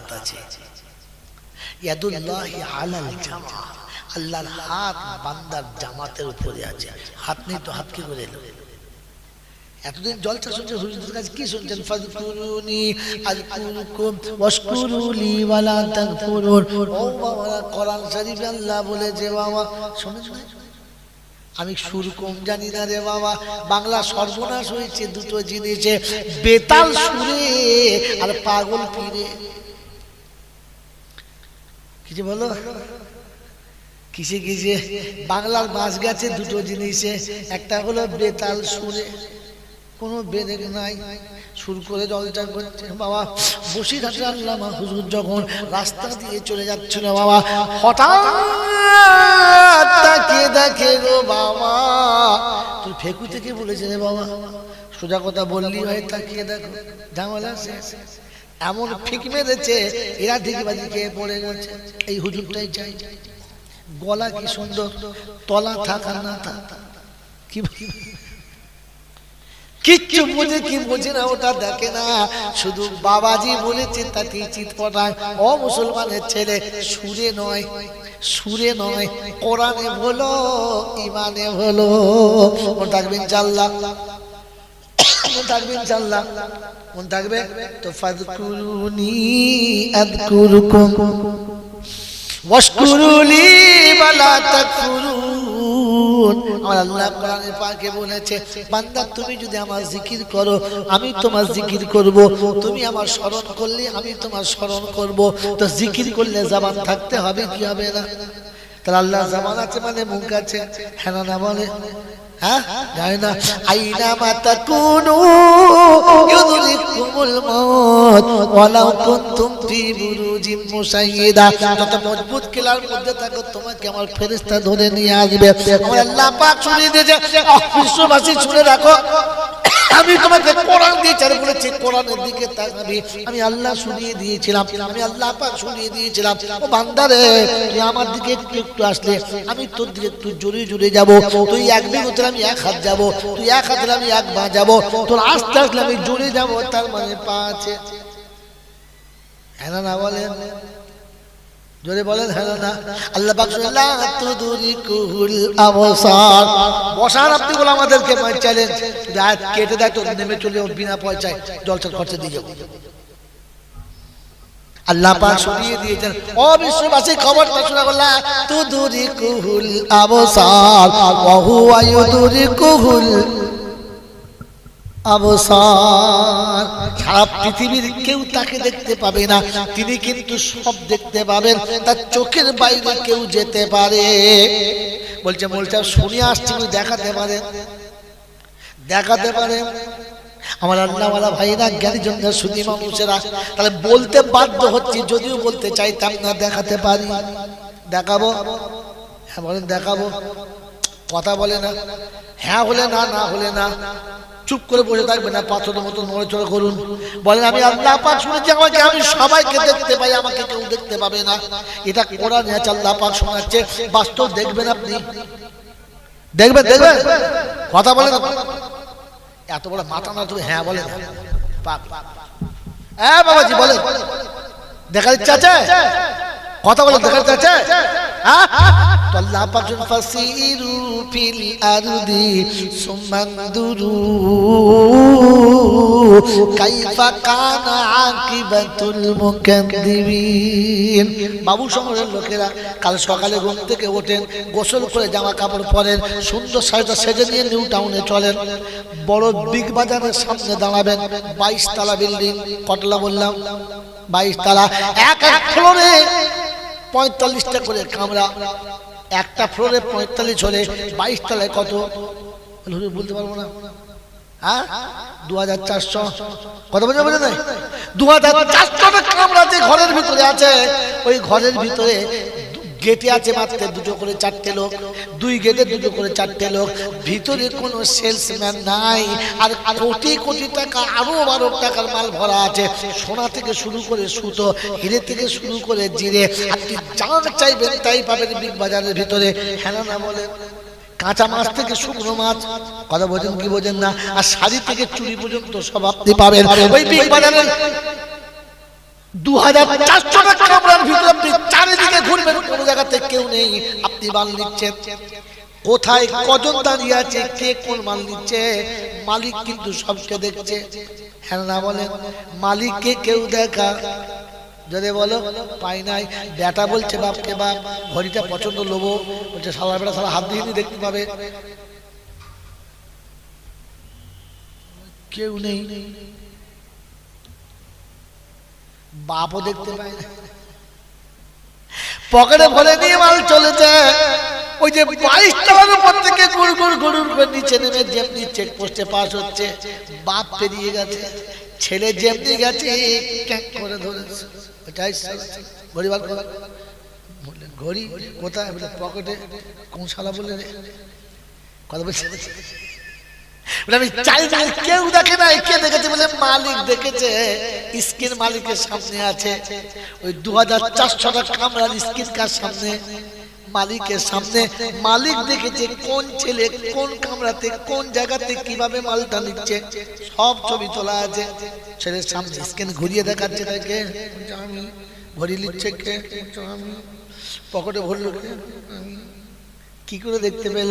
হাত আছে, ইয়াদুল্লাহি আলাল জামা, আল্লাহর হাত বান্দার জামাতের উপরে আছে। হাত নেই তো হাত কি করে এলো? এতদিন জলসা শুনছেন, হুজুরদের কাছে কি শুনছেন? ফাযকুরুনি আযকুরুকুম ওয়াশকুরুলি ওয়ালা তাকফুরুন। ও বাবা, কোরআন শরীফে আল্লাহ বলেছে বাবা, শুনেন না? আমি সুর কম জানি না রে বাবা। বাংলা সর্বনাশ হয়েছে দুটো জিনিসে, বেতাল সুরে আর পাগল পীরে। কিছু বলো, কিসে কিসে বাংলার বাস গেছে দুটো জিনিসে। একটা হলো বেতাল সুরে, কোনো বেরেক নাই, সুর করে জলটা করছে বাবা। বসিরহাটের আল্লামা হুজুর যখন রাস্তা দিয়ে চলে যাচ্ছিল বাবা, হঠাৎ তাকিয়ে দেখে গো বাবা, তুই ফেকু থেকে বলেছে রে বাবা, সোজা কথা বললি ভাই, তাকিয়ে দেখো ঝামেলা শেষ। এমন ফিক মেরেছে, এরা ঢিকিবাজি খেয়ে পড়ে গেছে। এই হুজুরটাই চাই। গলা কি সুন্দর, তলা থাকা না থাকা, কি কিচ্ছু বুঝে কি বোঝে না, ওটা দেখে না, শুধু বাবাজি বলেছে তাতে চিৎ পটায়। ও মুসলমানের ছেলে, সুরে নয়, সুরে নয়, কোরআনে বলো, ইমানে বলো। মন থাকবে ইনশাআল্লাহ, মন থাকবে ইনশাআল্লাহ, মন থাকবে তো। ফাযকুরুনি আযকুরুকুম ওয়াশকুরুলি ওয়ালা তাকফুরুন। আমার আল্লাহ কোরআনে পাকে বলেছে, বান্দা তুমি যদি আমার জিকির করো আমি তোমার জিকির করব, তুমি আমার স্মরণ করলে আমি তোমার স্মরণ করব। তো জিকির করলে জবান থাকতে হবে কি হবে না? তাহলে আল্লাহ জবান আছে মানে মুখ আছে, হ্যাঁ না বলে? হ্যাঁ, জানি না। আইনা মাতাকুনু ইউদরিকুমুল মাউত ওয়ালাউ কুনতুম ফি বুরুজিম মুশাইয়্যিদা। যত মজবুত কিলার মধ্যে থাকো তোমাকে আমার ফেরেশতা ধরে নিয়ে আসবে। আমার আল্লাহ পাক শুনিয়ে দিয়েছে, বিশ্ববাসী শুনে রাখো, আমি তোমাকে কোরআন দিয়ে চার বলেছি, কোরআনের দিকে তাকাবি। আমি আল্লাহ শুনিয়ে দিয়েছিলাম, আমি আল্লাহ পাক শুনিয়ে দিয়েছিলাম, ও বান্দারে তুই আমার দিকে একটু একটু আসলে আমি তোর দিকে একটু জোরে জোরে যাব। তুই এক বিঘতে আমি এক হাত যাব, তুই এক হাতে আমি এক পা যাব, তোর আস্তে আস্তে আমি জোরে যাব। তার মানে পা আছে, হ্যাঁ না বলেন? জোরে বলেন হ্যাঁ না? আল্লাহ পাক লা তুদরিকুল আবসার। বসার আপনি বলে আমাদেরকে চ্যালেঞ্জ, আয়াত কেটে দেয় তো নেমে চলে বিনা পয়সায় জলসার খরচা দিয়ে যাবো। আল্লাহ পাক শুনিয়ে দিয়েছেন, ও বিশ্ববাসী খবরটা শোনা, লা তুদরিকুল আবসার ওয়া হুয়া ইউদরিকুল আবসার। সারা পৃথিবীর কেউ তাকে দেখতে পাবে না, তিনি কিন্তু সব দেখতে পাবেন, তার চোখের বাইরে কেউ যেতে পারে। বলছে বলছে শুনে আসছি, দেখাতে পারে, দেখাতে পারে। আমার আল্লাহওয়ালা ভাইরা, জ্ঞানী জনরা, সুধী মানুষেরা, তাহলে বলতে বাধ্য হচ্ছে, যদিও বলতে চাইতাম না। দেখাতে পারি, দেখাবো, হ্যাঁ বলেন দেখাবো। কথা বলে না, হ্যাঁ হলে না, না হলে না। চুপ করে বসে থাকবে না, পাথরের মতো নড়েচড়ে করুন। বলেন আমি আল্লাহ পাক শুনেছি, আমাকে আমি সবাইকে দেখতে পাই, আমাকে কেউ দেখতে পাবে না। এটা কোরআন আছে, আল্লাহ পাক শোনাচ্ছে, বাস্তব দেখবেন আপনি, দেখবেন দেখবেন। কথা বলেন, এত বড় মাথা না তুমি, হ্যাঁ বলেন পাক। হ্যাঁ বাবাজি বলেন, দেখার ইচ্ছা আছে? কথা বলেন, দেখার ইচ্ছা আছে? হ্যাঁ, তো আল্লাহ পাক ফাসিরু ফিল আরদি সুমানদুরু কাইফা কানা আকিবাতুল মুকাদ্দিবিন। বাবু শহরের লোকেরা কাল সকালে ঘুম থেকে ওঠেন, গোসল করে জামা কাপড় পরেন, সুন্দর সাজটা সেজে নিয়ে নিউ টাউনে চলেন। বড় বিগ বাজারের সামনে দাঁড়াবেন, 22 তলা বিল্ডিং। কতলা বললাম? 22 তলা। এক এক ফ্লোরে 45টা করে কামরা, একটা ফ্লোরে 45 হলে 22 তলায় কত বলতে পারবো না। হ্যাঁ, 2400। কত বোঝা বোঝা নাই? 2400টা কামরা যে ঘরের ভিতরে আছে, ওই ঘরের ভিতরে গেটে আছে মাত্র 2 করে 4টে লোক, 2 গেটে 2 করে 4টে লোক। ভিতরে কোনো সেলসম্যান নাই। আর কোটি কোটি টাকা, আরো 12 টাকার মাল ভরা আছে। সোনা থেকে শুরু করে সুতো, হিরে থেকে শুরু করে জিরে, আপনি যা চাইবেন তাই পাবেন বিগ বাজারের ভিতরে। হ্যাঁ না বলেন? কাঁচা মাছ থেকে শুকনো মাছ, কথা বোঝেন কি বোঝেন না? আর শাড়ি থেকে চুড়ি পর্যন্ত সব আপনি পাবেন ওই বিগ বাজারের। 2400 টাকা কামরার ভিতরে আপনি চারিদিকে ঘুরবেন, কোন জায়গাতে কেউ নেই, আপনি মাল নিচ্ছেন। কোথায় কজন দাঁড়িয়ে আছে, কে কোন মাল নিচ্ছে, মালিক কিন্তু সবকে দেখছে। হ্যাঁ না বলেন? মালিককে কেউ দেখা যদি বলো পাই নাই। বেটা বলছে বাপকে বাপ ঘড়িটা পছন্দ লোবো, বলছে সারা বেটা সারা হাত দিয়ে দেখতে পাবে, কেউ নেই, বাপও দেখতে পায় না, পকেটে ভরে নিয়ে মাল চলেছে। ওই যে 22 টাকার উপর থেকে গুড় করে নিচে নেমে যেমনি চেকপোস্টে পাস হচ্ছে, বাপ পেরিয়ে গেছে, ছেলে যেমনি গেছে ক্যাক করে ধরেছে। ওটাই ঘড়ি বার করে বললেন, ঘড়ি কোথায়? বলে পকেটে। কোন শালা বললেন? কথা বলছে আমি চারিদিকে কেউ দেখে নাই। কে দেখেছে? বলে মালিক দেখেছে, স্ক্রিন মালিকের সামনে আছে। ওই 2400 টাকা কামরার স্ক্রিন কার সামনে? মালিকের সামনে। মালিক দেখেছে কোন ছেলে কোন কামরাতে কোন জায়গাতে কিভাবে মালটা নিচ্ছে, সব ছবি তোলা আছে। ছেলের সামনে স্ক্রিন ঘুরিয়ে দেখাচ্ছে তাকে, আমি ঘড়ি নিচ্ছে কে, আমি পকেটে ভরলো কে, আমি কি করে দেখতে পেল?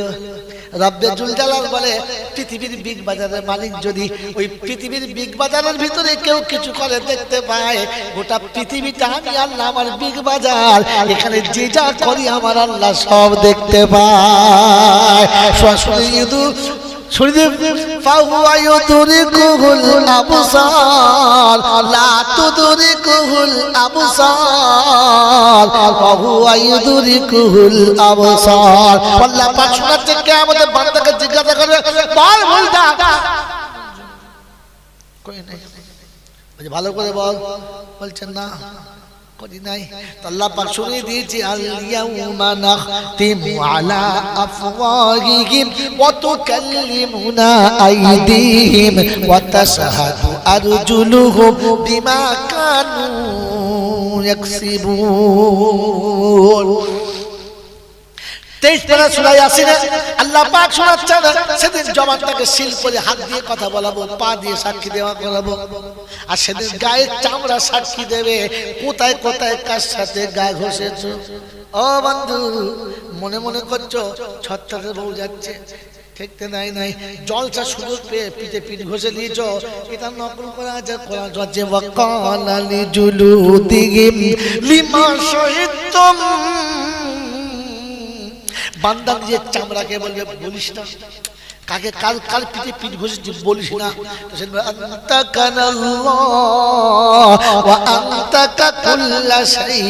রব্বে জুল জালাল বলে পৃথিবীর বিগ বাজারের মালিক যদি ওই পৃথিবীর বিগ বাজারের ভিতরে কেউ কিছু করে দেখতে পায়, গোটা পৃথিবীটা আমি আল্লাহ আমার বিগ বাজার, এখানে যে যা করি আমার আল্লাহ সব দেখতে পায়। ফাহুয়া ইউদরিকুহুল আবসার লা তুদরিকুহুল আবসার ফাহুয়া ইউদরিকুহুল আবসার। আল্লাহ পাক শোনাচ্ছেন কিয়ামতে বান্দাকে জিজ্ঞাসা করবে, বল বলদা কই নাই, বলে ভালো করে বল, বলছেন না করি নাই। তো আল্লাহ পাক শুনিয়ে দিয়েছে, আল ইয়াউমা নাখতিমু আলা আফওয়াহিহিম ওয়া তুকাল্লিমুনা আইদিহিম ওয়া তাশহাদু আরজুলুহুম বিমা কানু ইয়াকসিবুন। 23 পারা সূরা ইয়াসিনে আল্লাহ পাক শোনাচ্ছেন, সেদিন জবানটাকে সিল করে হাত দিয়ে কথা বলাবো, পা দিয়ে সাক্ষী দেওয়া করাবো, আর সেদিন গায়ের চামড়া সাক্ষী দেবে কোথায় কোথায় কার সাথে গা ঘষেছো। ও বন্ধু, মনে মনে করছো ছত্রাতে বউ যাচ্ছে, দেখতে নাই নাই, জলসা সুযোগ পেয়ে পিঠে পিঠ ঘষে নিয়েছ, এটা নকল করা আছে। কোরআন হচ্ছে ওয়াকালা লিজুলুদিহিম লিমা শাহিদতুম। বান্দা নিজের চামড়াকে বলবে বলিস না, কাকে কাল কাল পিঠে পিঠ ঘষেছি বলিস না। আনতা কানাল্লাহ ওয়া আনতা কুল্লা শাই।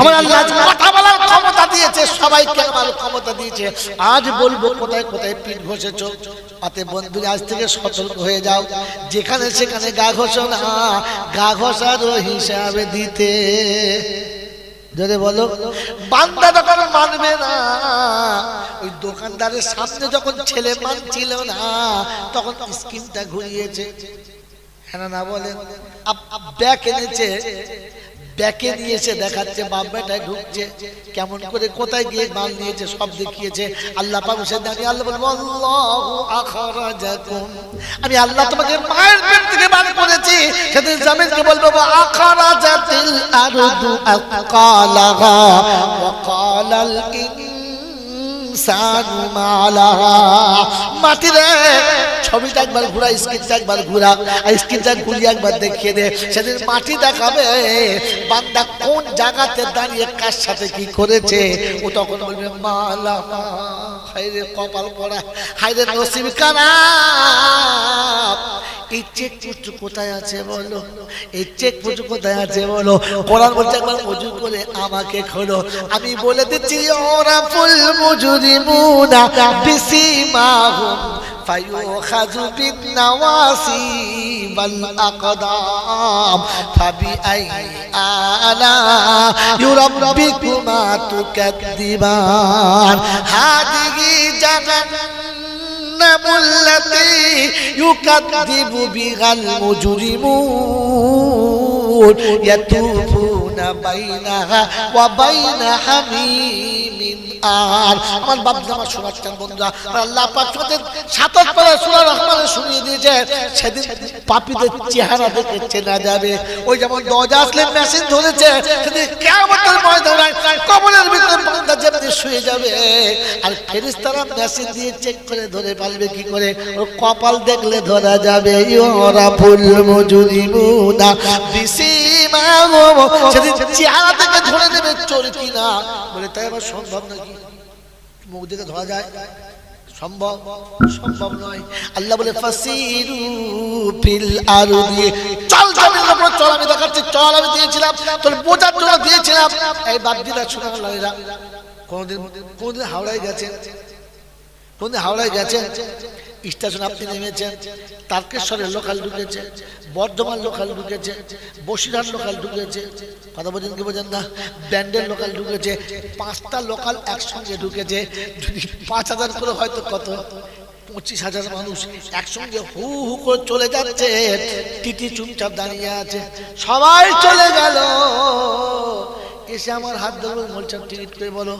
আমার আল্লাহ কথা বলার ক্ষমতা দিয়েছে, সবাইকে আমার ক্ষমতা দিয়েছে। আজ বলবো কোথায় কোথায় পিঠ ঘষেছো। আতে বন্ধু আজ থেকে সতর্ক হয়ে যাও, যেখানে সেখানে গা ঘষো না, গা ঘষারও হিসাবে দিতে। যদি বলো বান্দা যখন মানবে না, ওই দোকানদারের সামনে যখন ছেলে মানছিল না, তখন স্কিনটা ঘুরিয়েছে। হ্যাঁ না বলেন? ব্যাগ এনেছে, ব্যাকে নিয়েছে, দেখাচ্ছে বাপ বেটায় ঢুকছে, কেমন করে কোথায় গিয়ে মাল নিয়েছে সব দেখিয়েছে। আল্লাহ পাক সে জানি, আল্লাহ বলবো আল্লাহু আখরাজাকুম, আমি আল্লাহ তোমাকে মায়ের পেট থেকে বার করেছি। সেদিন জমিনকে বলবো আখরাজাতিল আরদু আকালাহা ওয়া ক্বালাল ইনসানু মালাহা। মাটি রে, ছবিটা একবার ঘুরা, স্ক্রিনটা একবার ঘুরা, আর স্ক্রিনটা ঘুরিয়ে একবার দেখিয়ে দে। সেদিন মাটি দেখাবে বান্দা কোন জায়গাতে দাঁড়িয়ে কার সাথে কি করেছে। ও তখন বলবে মালা, হায়রে কপাল পড়া, হায়রে নসিব খারাপ। এই চেক পোস্ট কোথায় আছে বলো? এই চেক পোস্ট কোথায় আছে বলো? কোরআন বলছে একবার ওযু করে আমাকে খোলো, আমি বলে দিচ্ছি ওরাফুল মুজরিমুনা বিসিমাহুম ফায়ুখাযু বিন-নাওয়াসি ওয়াল আকদাম ফাবিআই আলা'i রাব্বিকুমা তুকাদ্দিবান। হাদিহি জাহান্নামুল্লাতী ইউকাদ্দিবু বিহাল মুজরিমুন ইয়াতুফুনা বাইনাহা ওয়া বাইনা হামিমিন আর। আমার বাপজি আমার শোনাচ্ছেন বন্ধুরা, আল্লাহ পাক আমাদের ৭ পারা সূরা রহমানে শুনিয়ে দিয়েছে সেদিন পাপীদের চেহারা দেখে চেনা যাবে। ওই যেমন দরজা আসলে মেশিন ধরেছে, সেদিন কিয়ামতের ময়দানে কবরের ভিতরে বান্দা যেমনি শুয়ে যাবে, আর ফেরেশতারা মেশিন দিয়ে চেক করে ধরে পারবে কি করে? ওর কপাল দেখলে ধরা যাবে। ইউরাফুল মুজরিমুনা বিসিমাহুম, সেদিন চেহারা দেখে ধরে নেবে চোর কিনা। বলে তাই আবার সম্ভব নাকি? মুখ দেখে ধরা যায়? সম্ভব? সম্ভব নয়। আল্লাহ বলে ফাসিরু ফিল আরদি, চল জমিনের উপর চল, আমি দেখাচ্ছি, চল আমি দিয়েছিলাম তোর বোঝার জন্য দিয়েছিলাম। এই বাপজিরা শোনা হলো, এরা কোনদিন হাওড়ায় গেছেন? কোনদিন হাওড়ায় গেছেন? স্টেশন আপনি নেমেছেন, তারকেশ্বরের লোকাল ঢুকেছে, বর্ধমান লোকাল ঢুকেছে, বসিরহাট লোকাল ঢুকেছে, কথা বোঝেন কি বোঝেন না? ব্যান্ডের লোকাল ঢুকেছে, 5টা লোকাল একসঙ্গে ঢুকেছে। যদি 5,000 করে হয়তো কত 25,000 মানুষ একসঙ্গে হু হু করে চলে যাচ্ছে। টিটি চুপচাপ দাঁড়িয়ে আছে, সবাই চলে গেল। এসে আমার হাত ধরলো, বলছে টিকিট কই বলো।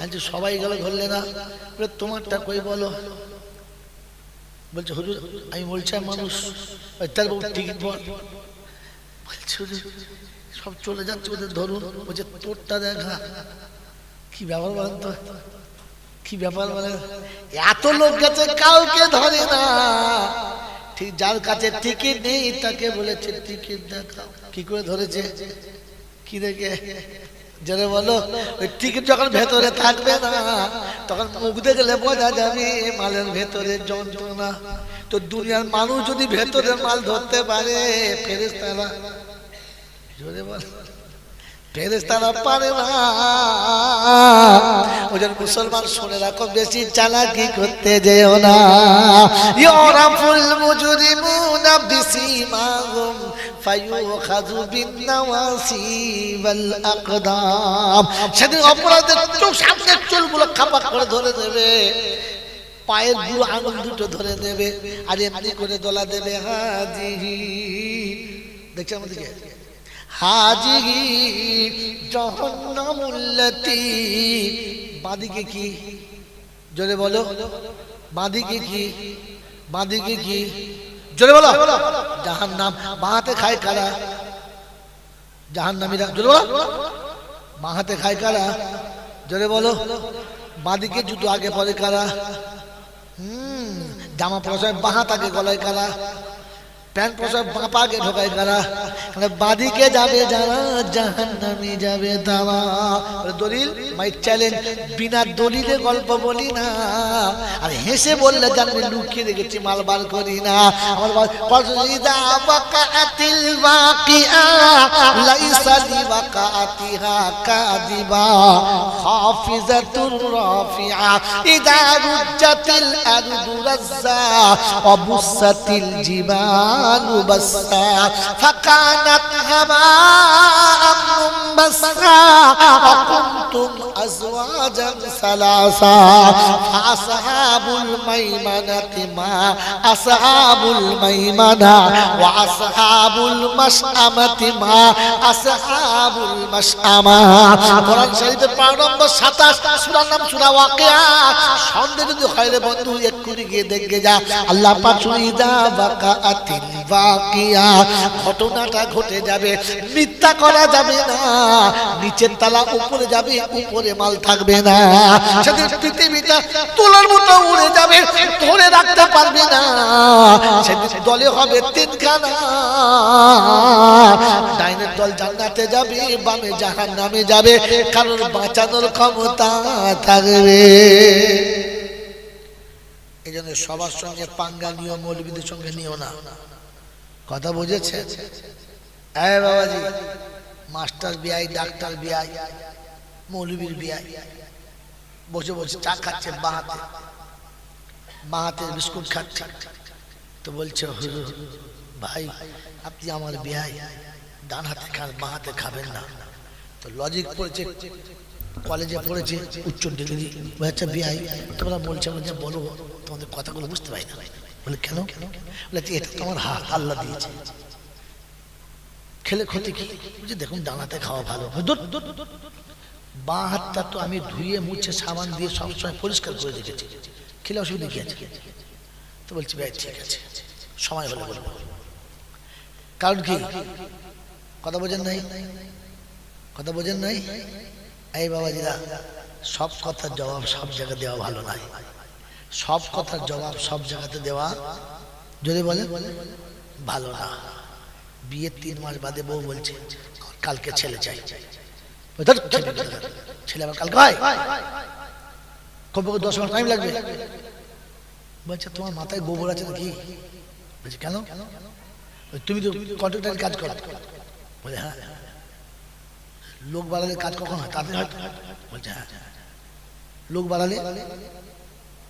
আজ সবাই গেল, ধরলে না, তোমারটা কই বলো। বলছে হুজুর আমি বলছিলাম মানুষ, তার বাবু টিকিট বল। বলছে হুজুর সব চলে যাচ্ছে, ওদের ধরুন। বলছে তোরটা দেখা। কি ব্যাপার বলেন তো, কি ব্যাপার বলেন? এত লোক গেছে, কাউকে ধরে না। ঠিক যার কাছে টিকিট নেই তাকে বলেছে টিকিট দেখাও। কি করে ধরেছে? কি দেখে? যারা বলো ওই টিকিট যখন ভেতরে থাকবে না, তখন মুখ দেখলে বোঝা যাবে মালের ভেতরে যন্ত্রণা। তো দুনিয়ার মানুষ যদি ভেতরের মাল ধরতে পারে, ফেরেশতারা জোরে বল, ফেরেশতারা পারে না। ওজন মুসলমান শুনে রাখো, বেশি চালাকি করতে যেও না। ইউরাফুল মুজরিমুনা বিসিমাহুম ফায়ুখাযু বিন-নাওয়াসি ওয়াল আকদাম। সেদিন অপরাধের চোখ সামনের চুলগুলো খাপাক করে ধরে দেবে, পায়ের বুড়ো আঙুল দুটো ধরে দেবে, আর এমনি করে দোলা দেবে। হাজিহি, দেখছেন আমাদেরকে, হাজিহি জাহান্নামুল্লাতী। বাদিকে কি? জোরে বলো, বাদিকে কি? বাদিকে কি? জোরে বলো। জাহান্নাম। বাহাতে খায় কারা? জাহান্নামীরা। জোরে বলো। বাহাতে খায় কারা? জোরে বলো। বাদিকে জুতো আগে পরে কারা? জামা পরা বাহাত আগে গলায় কারা? প্যান্ট পরা বাপা আগে ঢোকায় কারা? বাদিকে যাবে যারা, জাহান্নামে যাবে তারা। দলিল মাই চ্যালেঞ্জ, বিনা দলিলে গল্প বলি না, আর হেসে বললে জানবে লুকিয়ে রেখেছি, মাল বার করি না। আমার ফাযিদা ওয়াকাআতিল ওয়াকিআ লাইসা লিওয়াকাআতিহা কাযিবা হাফিজাতুর রাফিআ ইযা রুজ্জাতিল আরদু রাজ্জা ওয়া বুসাতিল জিবালু বাসসা ফাকানাত হাবাআম মুনবাসসা ওয়া কুনতুম আজওয়াজান সালাসা ফাসহাবুল মাইমানাতি মা আসহাবুল মাইমানা ওয়া আসহাবুল মাশআমাতি মা আসহাবুল মাশআমা। কোরআন শরীফের পারা নম্বর 27, সূরার নাম সূরা ওয়াকিয়া। সন্দেহ যদি হয় রে বন্ধু, এক্ষুনি গিয়ে দেখে যা। আল্লাহ পাক সুইদা ওয়াকাআতিল ওয়াকিয়া, ঘটনাটা ঘটে যাবে, মিথ্যা করা যাবে না। নিচের তালা উপরে যাবে, উপরে মাল থাকবে না। সেদিন পৃথিবীটা তুলার মতো উড়ে যাবে, ধরে রাখতে পারবে না। সেদিন দলে হবে 3খানা, ডাইনের দল জান্নাতে যাবে, বামে জাহান্নামে যাবে, কারোর বাঁচানোর ক্ষমতা থাকবে। এই জন্য সবার সঙ্গে পাঙ্গা নিও, মৌলবীদের সঙ্গে নিও না। কথা বুঝেছে? হ্যাঁ বাবাজি, মাস্টার বিআই, ডাক্তার বিআই, মৌলবীর বিআই বসে বসে চা খাচ্ছে, বাহাতে বিস্কুট খাচ্ছে। তো বলছে হুজুর ভাই আপনি আমার বিআই, ডান হাতে খান, বাহাতে খাবেন না। তো লজিক পড়েছে, কলেজে পড়েছে, উচ্চ ডিগ্রি। আচ্ছা বিআই তোমরা বলছে, বলো তোমাদের কথাগুলো বুঝতে পারি না। বলে কেন? বলে এটা তোমার হাত, আল্লাহ দিয়েছে। খেলে ক্ষতি কি? বলছে দেখুন ডানাতে খাওয়া ভালো। বাঁ হাতটা তো আমি ধুয়ে মুছে সাবান দিয়ে সবসময় পরিষ্কার করে রেখেছি, খেলে অসুবিধা কি আছে? তো বলছি ভাই ঠিক আছে, সময় হলে বলবো। কারণ কি? কথা বোঝেন নাই? কথা বোঝেন নাই? এই বাবাজিরা, সব কথার জবাব সব জায়গায় দেওয়া ভালো নয়। সব কথার জবাব সব জায়গাতে দেওয়া যদি বলে ভালো না। বিয়ের 3 মাস বাদে বউ বলছে কালকে ছেলে চাই। ছেলে আবার কালকে হয়? কমপক্ষে 10 মাস টাইম লাগবে। বলছে তোমার মাথায় গোবর আছে নাকি? বলছে কেন? তুমি তো কন্ট্রাক্টরের কাজ করো। বলে হ্যাঁ। লোক বাড়ালে কাজ কখন হয়? তাদের হয়। বলছে হ্যাঁ। লোক বাড়ালে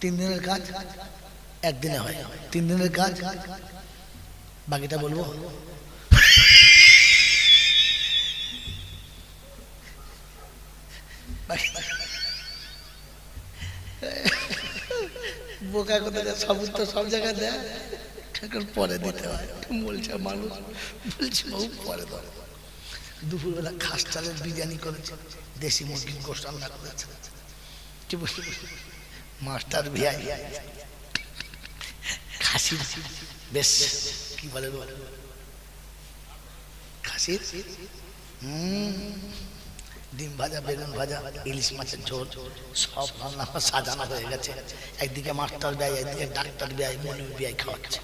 3 দিনের কাজ 1 দিনে হয়। 3 দিনের কাজ বাকিটা বলবো? বোকা কথা, সব তো সব জায়গায় দেয়, পরে দিতে হয়। বলছে মানুষ, বলছে বহু পরে দাও। দুপুরবেলা খাস চালের বিরিয়ানি করেছে, দেশি মুরগির গোশত রান্না করেছে। কি বলছি? মাস্টার ভিআই খাসির বেশ কি বলে খাসির ডিম ভাজা, বেগুন ভাজা, ইলিশ মাছের ঝোল, সব রান্না সাজানো হয়ে গেছে। একদিকে মাস্টার ব্যয়, একদিকে ডাক্তার ব্যয়, মনির ব্যয় খাওয়াচ্ছে।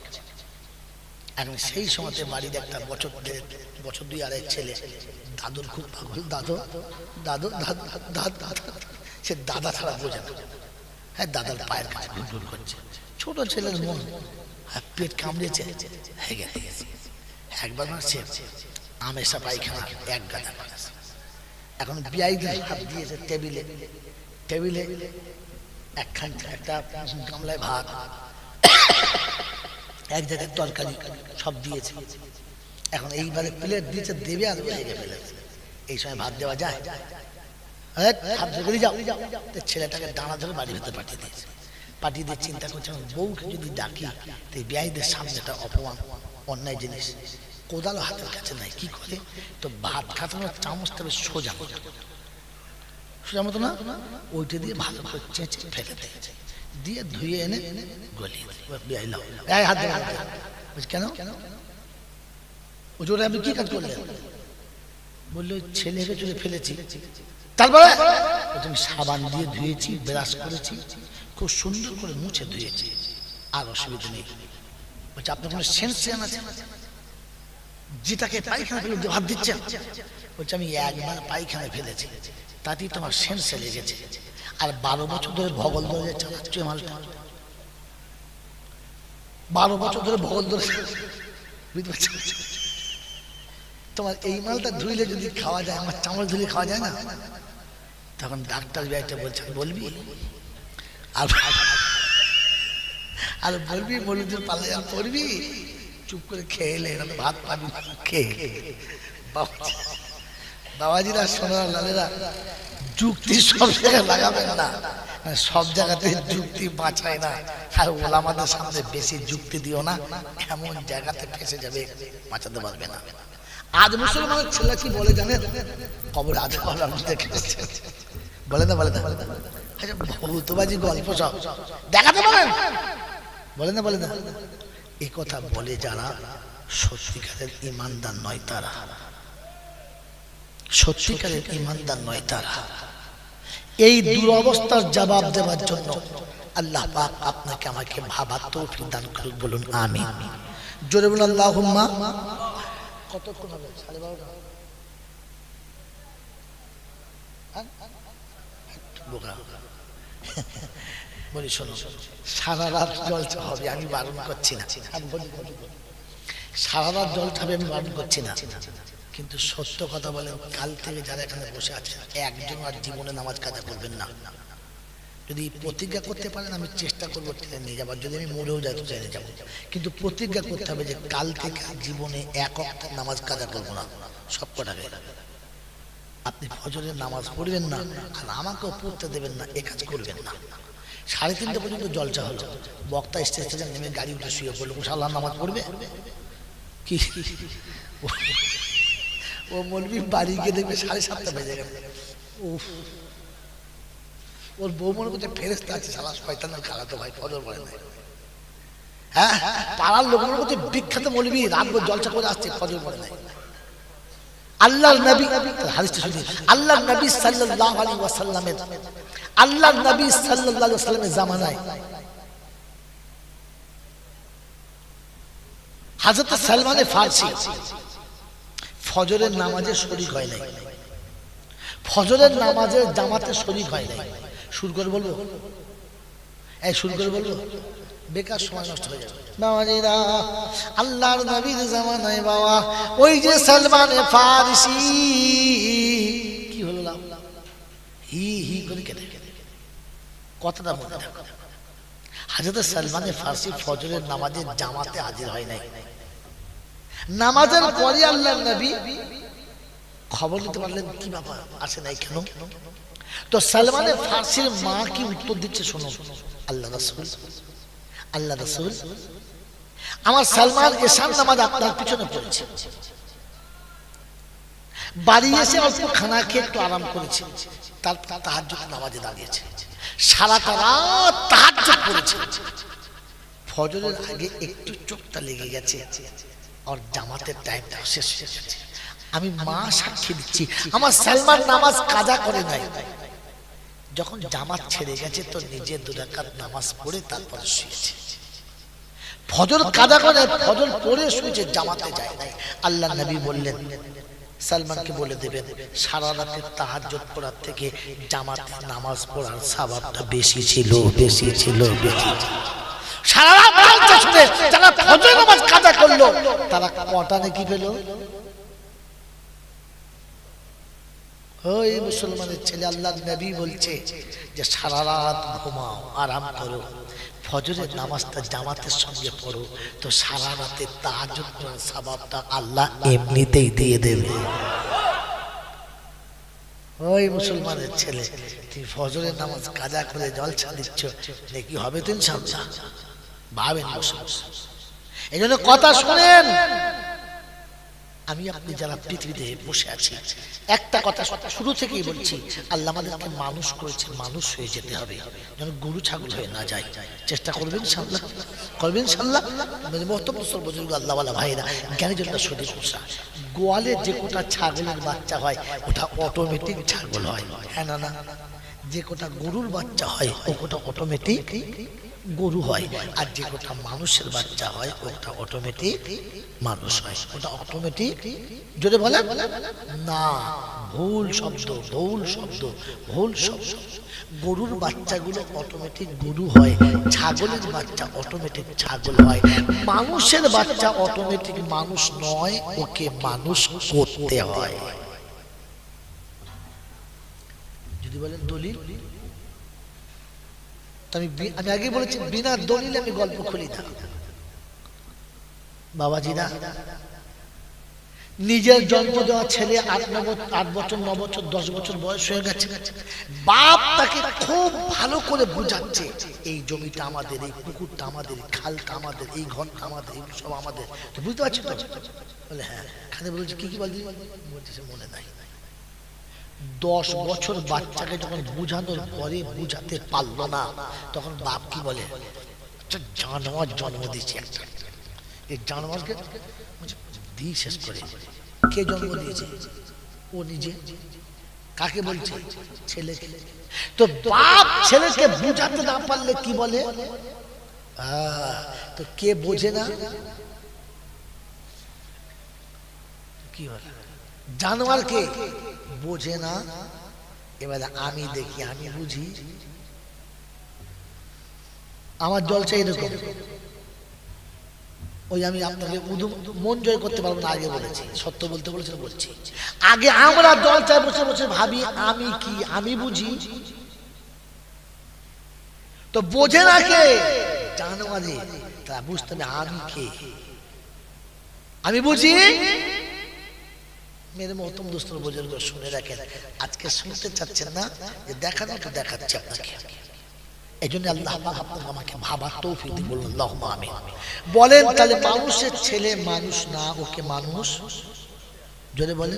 এখন সেই সময়তে বাড়িতে একটা বছর 2-2.5 ছেলে, দাদুর খুব পাগল। দাদু দাদু দাদু, সে দাদা ছাড়া বোঝে না। হ্যাঁ, দাদার পায়ের কাছে ঘুরঘুর করছে। ছোট ছেলের মন, পেট কামড়েছে, হয়ে গেছে। একবার সে আমেশা পায়খানা 1 গাদা করেছে। এখন বিআইদের হাত দিয়েছে টেবিলে একটা গামলায় ভাত, 1 জায়গায় তরকারি, সব দিয়েছে। এখন এইবারে প্লেট দিয়েছে, দেবে আর ভেঙে ফেলেছে। এই সময় ভাত দেওয়া যায়? হাত ধরে যাও। ছেলেটাকে ডানা ধরে বাড়ির ভেতরে পাঠিয়ে দিয়েছে। পাঠিয়ে দিয়ে চিন্তা করছে বউকে যদি ডাকি তো বিআইদের সামনে একটা অপমান, অন্যায় জিনিস। কোদাল হাতের কাছে নাই, কি করে? তো ভাত খাটানোর চামচটা বেশ সোজা মতো না, ওইটা দিয়ে ভালো করে চেঁচে ফেলে দিয়েছে, দিয়ে ধুয়ে এনে গলিয়ে হাত ধরে। কেন? ওটা আমি কি কাজ করলেন? বললো ছেলেকে চলে ফেলেছি। তারপরে তুমি সাবান দিয়ে ধুয়েছি, ব্রাশ করেছি, খুব সুন্দর করে মুছে ধুয়েছি, আর অসুবিধা নেই। বলছে আপনার কোনো সেন্স আছে? যেটাকে পায়খানা ফেলে ভাত দিচ্ছেন? বলছে আমি 1বার পায়খানা ফেলেছি, তাতেই তোমার সেন্সে লেগেছে। আর 12 বছর ধরে ভগল ধরে চালাচ্ছে মালটা। 12 বছর ধরে ভগল ধরে, বুঝতে পারছি। তোমার এই মালটা ধুইলে যদি খাওয়া যায়, আমার চামচ ধুলে খাওয়া যায় না? তখন ডাক্তার ভাইটা বলছে বলবি আর বলবি, মরুদের পাল্লা আর পড়বি, চুপ করে খেয়ে এলে ভাত পাবি খেয়ে। বাবাজিরা, সোনার লালেরা, যুক্তি সব জায়গায় লাগাবেন না, সব জায়গাতে যুক্তি বাঁচায় না। আর ওলামাদের সামনে বেশি যুক্তি দিও না, এমন জায়গাতে ফেসে যাবে, বাঁচাতে পারবে না। আজ মুসলমানের ছেলে কি বলে জানেন? কবর আজ বলে না, বলে না, ভূতবাজি গল্প সব দেখাতে পারেন, বলে না। এই কথা বলে যারা সত্যিকারের ইমানদার নয়, তারা সত্যিকারের ইমানদার নয়। তারা এই দুরবস্থার জবাব দেওয়ার জন্য আল্লাহ পাক আপনাকে আমাকে ভাবার তৌফিক দান করুন। বলুন আমিন। জোরে বলুন আল্লাহুম্মা। কতক্ষণ হবে? 12:30। বলি শোনো, সারা রাত জলসা হবে, আমি বারণ করছি না। সারা রাত জলসা হবে, আমি বারণ করছি না। কিন্তু সত্য কথা বলেন, কাল থেকে যারা এখানে বসে আছে, একজন আর জীবনে নামাজ কাজা করবেন না। যদি প্রতিজ্ঞা করতে পারেন, আমি চেষ্টা করবো টেনে নিয়ে যাবার। যদি আমি মরেও যাই তো টেনে যাবো, কিন্তু প্রতিজ্ঞা করতে হবে যে কাল থেকে জীবনে 1 ওয়াক্ত নামাজ কাজা করবো না। সব কটাকে আপনি ফজরের নামাজ পড়বেন না, আর আমাকেও পড়তে দেবেন না, এ কাজ করবেন না। 3:30 পর্যন্ত জলসা হলো, বক্তা স্টেজ থেকে নেমে গাড়ি উঠে শুয়ে পড়লো, আল্লাহ নামাজ পড়বে কি? ও মৌলবি বাড়ি গিয়ে দেখবে 7:30 বেজে গেছে। উফ, ওর বউ মনে করছে ফেরেশতা আছে, শালা শয়তানের খালাতো ভাই, ফজর পড়ে নাই। হ্যাঁ, পাড়ার লোক মনে করছে বিখ্যাত মৌলবি, রাতভর জলসা করে আসছে, ফজর পড়ে নাই। আল্লাহর নবী, হাদিসটা শুনুন, আল্লাহর নবী সাল্লাল্লাহু আলাইহি ওয়াসাল্লামের, আল্লাহর নবী সাল্লাল্লাহু আলাইহি ওয়াসাল্লামের জামানায় হযরত সালমান ফারসি ফজরের নামাজে শরীক হয় নাই, ফজরের নামাজের জামাতে শরীক হয় নাই। শুরু করে বলবো, এই শুরু করে বলবো, বেকার সময় নষ্ট হয়ে যাবে। বাবাজিরা, আল্লাহর নবীর জামানায় বাবা ওই যে সালমান ফারসি কি হলো, হি হি করে কেটে কথাটা মনে রাখো। হযরত সালমান ফারসি ফজরের নামাজের জামাতে হাজির হয় নাই। নামাজের পরে আল্লাহর নবী খবর নিতে পারলেন কি ব্যাপার আসে নাই কেন? তো সালমান ফারসির মা কি উত্তর দিচ্ছে শোনো। আল্লাহ রাসূল, আল্লাহ রাসূল, আমার সালমান এশার নামাজ আপনার পিছনে পড়েছে, বাড়ি এসে অল্প খানা খেয়ে একটু আরাম করেছে, তারপর তাহাজ্জুদ নামাজে দাঁড়িয়েছে, সারাটা রাত তাহাজ্জুদ পড়েছে, ফজরের আগে একটু চোখটা লেগে গেছে আর জামাতের টাইমটা শেষ হয়ে গেছে। আমি মা সাক্ষী দিচ্ছি আমার সালমান নামাজ কাজা করে নাই। যখন জামাত ছেড়ে গেছে তো নিজে 2 রাকাত নামাজ পড়ে তারপর শুয়েছে। ফজর কাজা করে, ফজর পড়ে শুয়েছে, জামাতে যায় নাই। আল্লাহ নবী বললেন সালমানকে বলে দেবেন সারা রাতের তাহাজ্জুদ পড়ার থেকে জামাত নামাজ পড়ার সওয়াবটা বেশি ছিল, বেশি ছিল, বেশি ছিল। সারা রাত বলতে শুনে যারা ফজর নামাজ কাজা করলো তারা কটা নাকি পেল? ওই মুসলমানের ছেলে, আল্লাহর নবী বলছে যে সারা রাত ঘুমাও, আরাম করো, ফজরের নামাজটা জামাতের সঙ্গে পড়ো, তো সারা রাতে তাহাজ্জুদ পড়ার সওয়াবটা আল্লাহ এমনিতেই দিয়ে দেবে। ওই মুসলমানের ছেলে, তুমি ফজরের নামাজ কাজা করে জলসা দিচ্ছ, নাকি হবে তো ইনশাআল্লাহ? ভাবেন বসে বসে। এই জন্য কথা শুনেন, আমি আপনি যারা পৃথিবীতে বসে আছি একটা কথা শুরু থেকেই বলছি, আল্লাহ আমাদেরকে মানুষ করেছে, মানুষ হয়ে যেতে হবে, যেন গরু ছাগল হয়ে না যায়। চেষ্টা করবেন ইনশাআল্লাহ, করবেন ইনশাআল্লাহ। মেরে মহতরম বুজুর্গ আল্লাহওয়ালা ভাইরা, জ্ঞানী জনতা সদী পোষা গোয়ালে যে কোটা ছাগলের বাচ্চা হয় ওটা অটোমেটিক ছাগল হয়, হ্যাঁ না? না, যে কোটা গরুর বাচ্চা হয় ও কোটা অটোমেটিক গরু হয়, আর যে কোটা মানুষের বাচ্চা হয় ওটা অটোমেটিক মানুষ হয়, ওটা অটোমেটিক। জোরে বলে না, ভুল শব্দ, ভুল শব্দ, ভুল শব্দ। গরুর বাচ্চাগুলো অটোমেটিক গরু হয়, ছাগলের বাচ্চা অটোমেটিক ছাগল হয়, মানুষের বাচ্চা অটোমেটিক মানুষ নয়, ওকে মানুষ করতে হয়। যদি বলেন দলিল, আমি আগে বলেছি বিনা দলিলে আমি গল্প খুলি না। বাবাজিরা, নিজের জন্ম দেওয়া ছেলে 8 বছর 9 বছর 10 বছর বয়স হয়ে গেছে, বাপ তাকে খুব ভালো করে বোঝাচ্ছে এই জমিটা আমাদের, এই পুকুরটা আমাদের, খালটা আমাদের, এই ঘরটা আমাদের, এই সব আমাদের। তো বুঝতে পারছি তো? বলে হ্যাঁ। খানে বলছে কি কি বলছি, বলতেছে মনে নাই। 10 বছর বাচ্চাকে যখন বুঝানোর পরে বুঝাতে পারলো না, তখন বাপ কি বলে, জানোয়ার জন্ম দিয়েছে একটা, এই জানোয়ারকে দিয়ে শেষ করে। কে জন্ম দিয়েছে? ও নিজে। কাকে বলছে? ছেলেকে। তো বাপ ছেলেকে বুঝাতে না পারলে কি বলে? তো কে বোঝে না? কি বলে? জানোয়ারকে বোঝে না। এবারে আমি দেখি, আমি বুঝি। আমার জলসা এরকম, ওই আমি আপনাকে মন জয় করতে পারবো না, আগে বলেছি, সত্য বলতে বলেছি, বলছি। আগে আমরা জলসায় বসে বসে ভাবি আমি কি, আমি বুঝি। তো বোঝে না কে? জানোয়ারে। তা বুঝতে হবে আমি কে, আমি বুঝি। মেরে মহতম দোস্তর বুজুর্গ শুনে রাখেন, আজকে শুনতে চাচ্ছেন না যে দেখানো, তো দেখাচ্ছি আপনাকে। এই জন্য আল্লাহ আপনাকে আমাকে ভাবার তৌফিক দিন, বলুন আল্লাহুম্মা আমিন। বলেন তাহলে মানুষের ছেলে মানুষ না, ওকে মানুষ জোরে বলে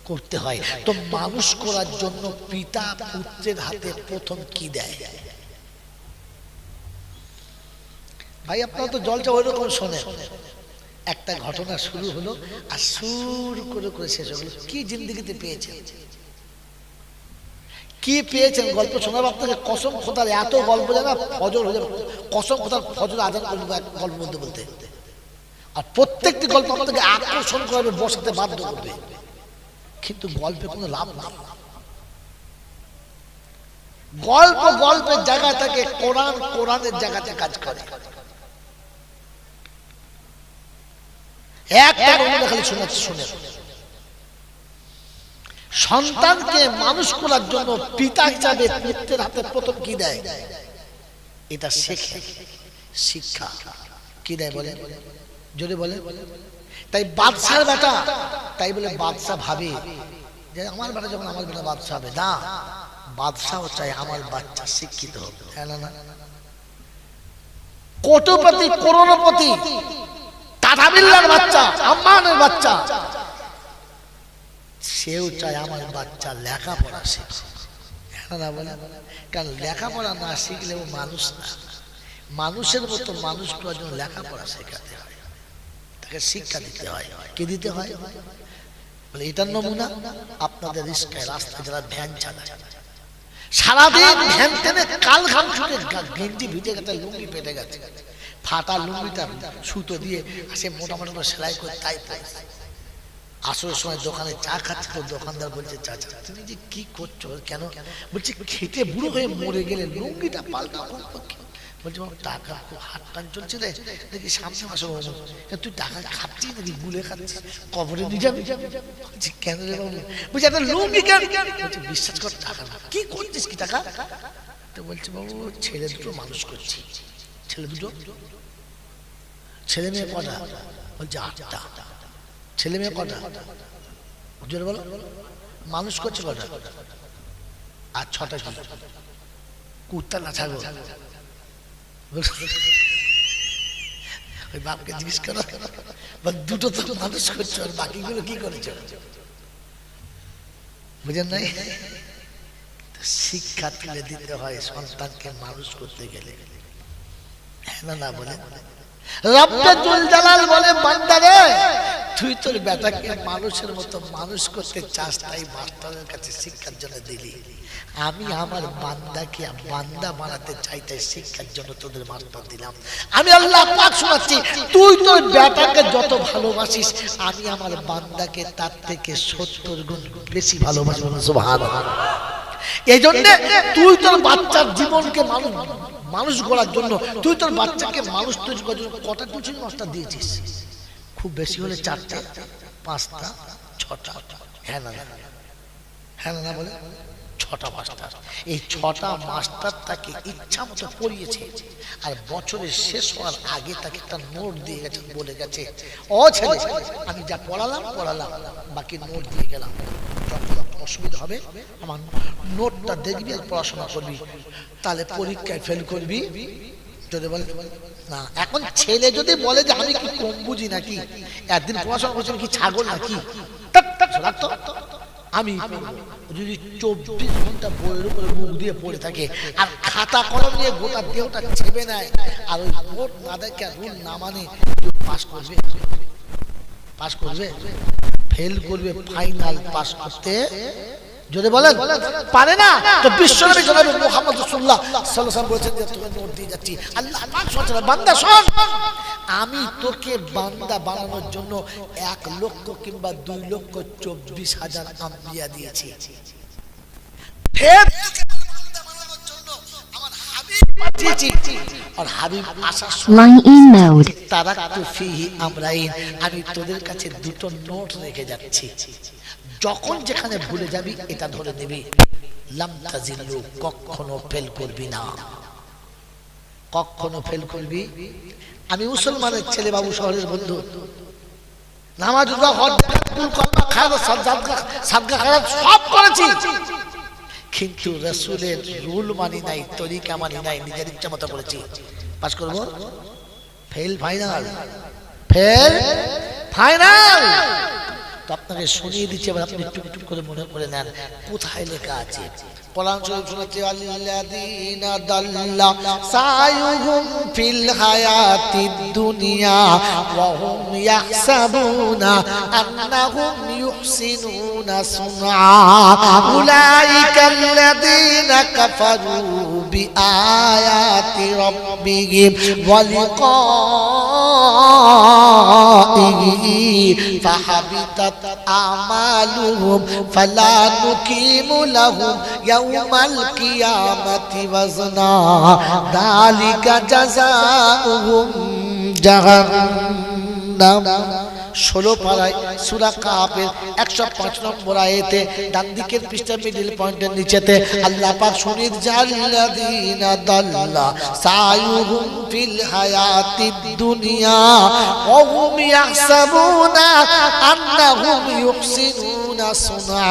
করতে হয়। তো মানুষ করার জন্য পিতা পুত্রের হাতে প্রথম কি দেয়? ভাই আপনারা তো জলটা ওই রকম শোনেন। একটা ঘটনা শুরু হলো আর সুর করে করে শেষ হলো। কি জিন্দেগিতে পেয়েছেন, কি পেয়েছেন? গল্প শোনাবো আপনাকে। কসম খোদার এত গল্প জানা ফজর হয়ে যাবে। কসম খোদার ফজর আজান করবো এক গল্প বলতে বলতে। আর প্রত্যেকটি গল্প আপনাকে আকর্ষণ করবে, বসাতে বাধ্য করবে, কিন্তু গল্পে কোনো লাভ নেই। গল্প গল্পের জায়গা থেকে, কোরআন কোরআনের জায়গাতে কাজ করে। একটা খালি শুনে সন্তানকে মানুষ করার জন্য পিতা হিসাবে পুত্রের হাতে প্রথম কি দেয়? এটা শেখে, শিক্ষা। কি দেয় বলে? যদি বলে তাই বাদশার বেটা, তাই বলে বাদশা ভাবে যে আমার বেটা যখন আমার বেটা বাদশা হবে না, বাদশাও চাই আমার বাচ্চা শিক্ষিত হবে। হ্যাঁ না? কোটিপতি, করোড়পতি, টাটাবিল্লার বাচ্চা, আম্বানির বাচ্চা, সেও চায় আমার বাচ্চা লেখাপড়া শিখে। হ্যাঁ না বলে? কারণ লেখাপড়া না শিখলেও মানুষ না। মানুষের মতো মানুষ করার জন্য লেখাপড়া শেখাতে হয়, তাকে শিক্ষা দিতে হয়। কি দিতে হয় বলে? এটার নমুনা আপনাদের রিস্কায় রাস্তায় যারা ভ্যান চালায়, সারাদিন ভ্যান টেনে কাল ঘাম ছুটে, গেঞ্জি ভিজে গেছে, লুঙ্গি পেটে গেছে, ফাটা লুঙ্গিটা সুতো দিয়ে সে মোটামুটি সেলাই করে তাই পায়। আসর সময় দোকানে চা খাচ্ছে, তো দোকানদার বলছে, চাচা তুমি যে কি করছো? কেন? বলছে খেটে বুড়ো হয়ে মরে গেলে লুঙ্গিটা পাল্টা। বলছে টাকা খুব হাত টান চলছে রে, দেখি সামনে মাসে তুই টাকা খাচ্ছিস নাকি গুলে খাচ্ছিস? কবরে নিয়ে যাবি? কেন রে বাবু? বলছে একটা লুঙ্গি কেন? বলছে বিশ্বাস কর টাকা না। কি করছিস? কি টাকা? তো বলছে বাবু ছেলে দুটো মানুষ করছি। ছেলে দুটো? ছেলে মেয়ে কটা? বলছে 8টা। ছেলে মেয়ে কটা? জোরে বলো। মানুষ করছে কটা? আর 6টা কি কুত্তা না ছাগল? ওই বাপকে জিজ্ঞেস করো, দুটো তো মানুষ করছো, আর বাকিগুলো কি করেছো? বুঝেন নাই? শিক্ষা তুলে দিতে হয় সন্তানকে মানুষ করতে গেলে। হ্যাঁ না বলে? রব্বে জুল জালাল বলে, বান্দা রে তুই তোর বেটাকে মানুষের মতো মানুষ করতে চাস, তাই মাস্টারের কাছে শিক্ষার জন্য দিলি। আমি আমার বান্দাকে বান্দা বানাতে চাই, তাই শিক্ষার জন্য তোদের মাস্টার দিলাম। আমি আল্লাহ পাক শোনাচ্ছি, তুই তোর বেটাকে যত ভালোবাসিস, আমি আমার বান্দাকে তার থেকে 70 গুণ বেশি ভালোবাসি। সুবহানাল্লাহ। এই জন্য তুই তোর বাচ্চার জীবনকে মানুষ গড়ার জন্য, তুই তোর বাচ্চাকে মানুষ তৈরি করার জন্য কটা টিউশন মাস্টার দিয়েছিস? খুব বেশি হলে 4টা, 5টা, 6টা। হ্যাঁ না? হ্যাঁ না বলে? 6টা মাস্টার। এই 6টা মাস্টার তাকে ইচ্ছা মতো পড়িয়েছে, আর বছরের শেষ হওয়ার আগে তাকে একটা নোট দিয়ে গেছে, বলে গেছে ও ছেলে আমি যা পড়ালাম, বাকি নোট দিয়ে গেলাম, যখন অসুবিধা হবে আমার নোটটা দেখবি আর পড়াশোনা করবি, তাহলে পরীক্ষায় ফেল করবি। যদি বলে না, এখন ছেলে যদি বলে যে আমি কি কম বুঝি নাকি, একদিন পড়াশোনা করছি কি ছাগল নাকি, আমি যদি 24 ঘন্টা বইয়ের উপরে মুখ দিয়ে পড়ে থাকে আর খাতা কলম নিয়ে গোটা দেহটা ছেপে নেয়, আর ওই নোট না দেখে রুল না মানে পাস করবে? ফেল করবে। ফাইনাল পাস করতে যদি বলেন পারে না, তো বিশ্বনবী জনাবে মুহাম্মদ রাসূলুল্লাহ সাল্লাল্লাহু আলাইহি ওয়াসাল্লাম বলেছেন যে তোকে নোট দিয়ে যাচ্ছি, আল্লাহ পাক বলেন বান্দা শোন, আমি তোকে বান্দা বানানোর জন্য 1 লক্ষ কিংবা 2 লক্ষ 24,000 আম্বিয়া দিয়েছি। ফের তোকে বান্দা বানানোর জন্য আমার হাবিব পাঠিয়েছি, আর হাবিব আসার সময় তারাকতু ফিহি আমরাইন, আমি তোদের কাছে 2টো নোট রেখে যাচ্ছি, যখন যেখানে ভুলে যাবি এটা ধরে নিবি, লাম তাজিল্লু, কখনো ফেল করবি না, কখনো ফেল করবি। আমি মুসলমানের ছেলে, বাবু শহরের বন্ধু, নামাজ রোজা হজ কুল কলমা খায়রাত সাদকা খায়রাত সব করেছি, কিন্তু রাসূলের রুল মানি নাই, তরিকা মানি নাই, নিজের ইচ্ছা মতো করেছি। পাস করব? Fail final, fail final. তো আপনাকে শুনিয়ে দিচ্ছি, এবার আপনি টুক টুক করে মনে করে নেন কোথায় লেখা আছে। কোরআন শরীফ শোনাচ্ছে, আল্লাযীনা দাল্লা সায়ুহুম ফিল হায়াতিদ দুনিয়া ওয়া হুম ইয়াহসাবুনা আন্নাহুম ইউহসিনুনা সুনআ উলাইকাল্লাযীনা কাফারু বিআয়াতি রাব্বিহিম ওয়া লিকাইহি ফাহাবিতাত আমালুহুম ফালা নুকিমু লাহুম ইয়াউমাল কিয়ামাতি ওয়াজনা যালিকা জাযাউহুম জাহান্নাম। 16 পারায় সূরা কাফের 105 নম্বর আয়াতে ডান দিকের পৃষ্ঠা মিডল পয়েন্টের নিচেতে আল্লাহ পাক শুনিয়ে জাল্লাযীনা দাল্লা সায়ুহুম ফিল হায়াতিদ দুনিয়া ওয়া হুম ইয়াহসাবুনা আন্নাহুম ইউহসিনুনা সুনআ।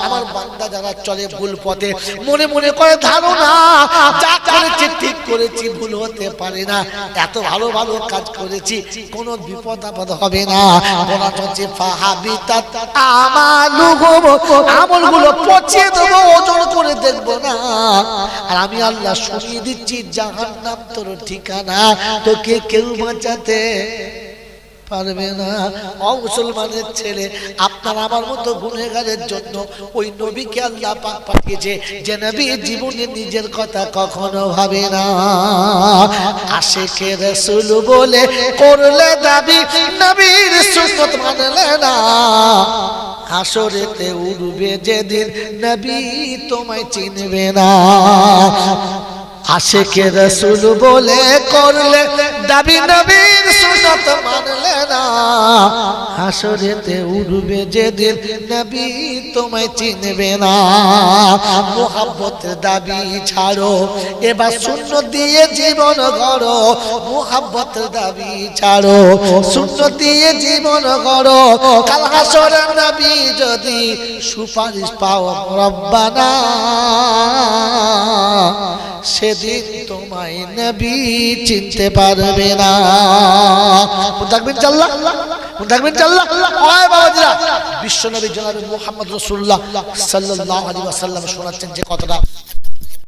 আমার বান্দা যারা চলে ভুল পথে, মনে মনে করে ধারণা যা করেছি ঠিক করেছি, ভুল হতে পারে না, এত ভালো ভালো কাজ করেছি, কোনো বিপদ আপদ হবে না। বলা হচ্ছে ফাহাবিতাত আমালুহুম, আমলগুলো পচিয়ে দেব, ওজন করে দেখব না। আর আমি আল্লাহ শুনিয়ে দিচ্ছি জাহান্নাম তোর ঠিকানা, তোকে কেউ বাঁচাতে পারবে না। ও মুসলমানের ছেলে, আপনার আমার মতো গুনাহগারের জন্য ওই নবীকে আল্লাহ পাক পাঠিয়েছে, যে নবী জীবনে নিজের কথা কখনো ভাবে না। আশিকে রাসূল বলে করলে দাবি, নবীর সুন্নাত মানলে না, হাসরেতে উঠবে যেদিন নবী তোমায় চিনবে না। আশিকে রাসূল বলে করলে দাবি, নবীর সুন্নাত মানলে না, হাসরেতে উঠবে যেদিন নবী তোমায় চিনবে না। মুহাব্বতের দাবি ছাড়ো, এবার সুন্নাত দিয়ে জীবন গড়ো। মুহাব্বতের দাবি ছাড়ো, সুন্নাত দিয়ে জীবন গড়ো। কাল হাসরে নবী যদি সুপারিশ পাও রব্বানা, সেদিন তোমায় নবী চিনতে পারবে না। দেখবেন চাল্লাহ, দেখবেন চাল্লাহ। ওই বাবাজিরা, বিশ্ব নবী জনাবে মুহাম্মদ রাসূলুল্লাহ সাল্লাল্লাহু আলাইহি ওয়াসাল্লাম শোনাচ্ছেন যে কথাটা,